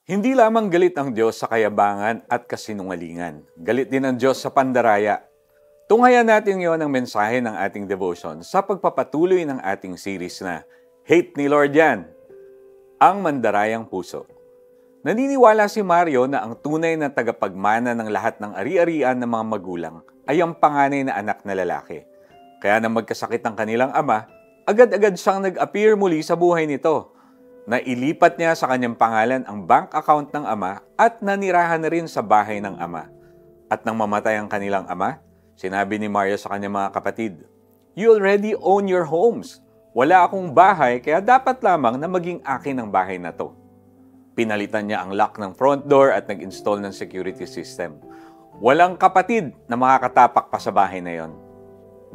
Hindi lamang galit ang Diyos sa kayabangan at kasinungalingan. Galit din ang Diyos sa pandaraya. Tunghayan natin ngayon ang mensahe ng ating devotion sa pagpapatuloy ng ating series na Hate ni Lord Yan, ang mandarayang puso. Naniniwala si Mario na ang tunay na tagapagmana ng lahat ng ari-arian ng mga magulang ay ang panganay na anak na lalaki. Kaya nang magkasakit ang kanilang ama, agad-agad siyang nag-appear muli sa buhay nito. Nailipat niya sa kanyang pangalan ang bank account ng ama at nanirahan na rin sa bahay ng ama. At nang mamatay ang kanilang ama, sinabi ni Mario sa kanyang mga kapatid, "You already own your homes. Wala akong bahay kaya dapat lamang na maging akin ang bahay na to." Pinalitan niya ang lock ng front door at nag-install ng security system. Walang kapatid na makakatapak pa sa bahay na yon.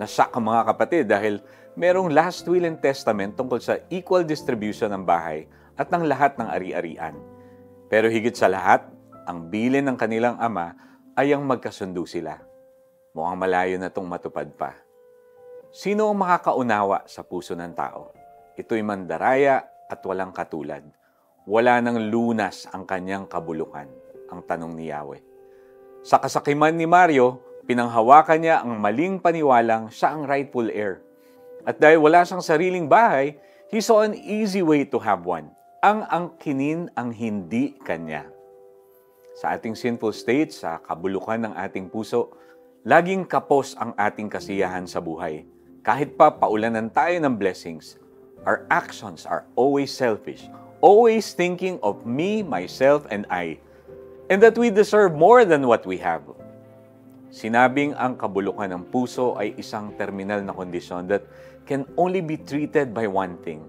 Nasyak ang mga kapatid dahil merong last will and testament tungkol sa equal distribution ng bahay at ng lahat ng ari-arian. Pero higit sa lahat, ang bilin ng kanilang ama ay ang magkasundo sila. Mukhang malayo na itong matupad pa. Sino ang makakaunawa sa puso ng tao? Ito'y mandaraya at walang katulad. Wala nang lunas ang kanyang kabulukan, ang tanong ni Yahweh. Sa kasakiman ni Mario, pinanghawakan niya ang maling paniwalang siya ang rightful heir. At dahil wala siyang sariling bahay, he saw an easy way to have one. Ang angkinin ang hindi kanya. Sa ating sinful state, sa kabulukan ng ating puso, laging kapos ang ating kasiyahan sa buhay. Kahit pa paulanan tayo ng blessings, our actions are always selfish, always thinking of me, myself, and I, and that we deserve more than what we have. Sinabing ang kabulukan ng puso ay isang terminal na kondisyon that can only be treated by one thing,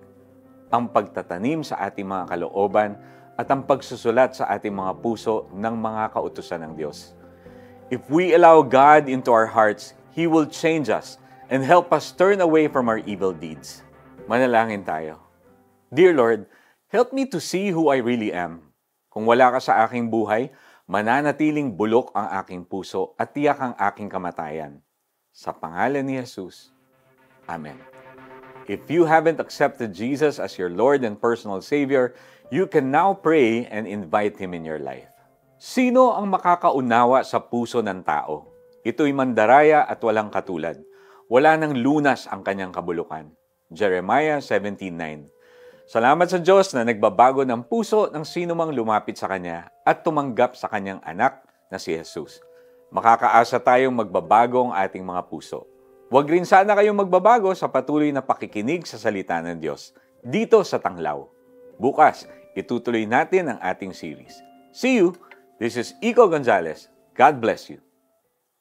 ang pagtatanim sa ating mga kalooban at ang pagsusulat sa ating mga puso ng mga kautusan ng Diyos. If we allow God into our hearts, He will change us and help us turn away from our evil deeds. Manalangin tayo. Dear Lord, help me to see who I really am. Kung wala ka sa aking buhay, mananatiling bulok ang aking puso at tiyak ang aking kamatayan. Sa pangalan ni Jesus. Amen. If you haven't accepted Jesus as your Lord and personal Savior, you can now pray and invite Him in your life. Sino ang makakaunawa sa puso ng tao? Ito'y mandaraya at walang katulad. Wala nang lunas ang kanyang kabulukan. Jeremiah 17:9. Salamat sa Diyos na nagbabago ng puso ng sino mang lumapit sa Kanya at tumanggap sa Kanyang anak na si Jesus. Makakaasa tayong magbabago ang ating mga puso. Huwag rin sana kayong magbabago sa patuloy na pakikinig sa salita ng Diyos dito sa Tanglaw. Bukas, itutuloy natin ang ating series. See you! This is Iko Gonzalez. God bless you.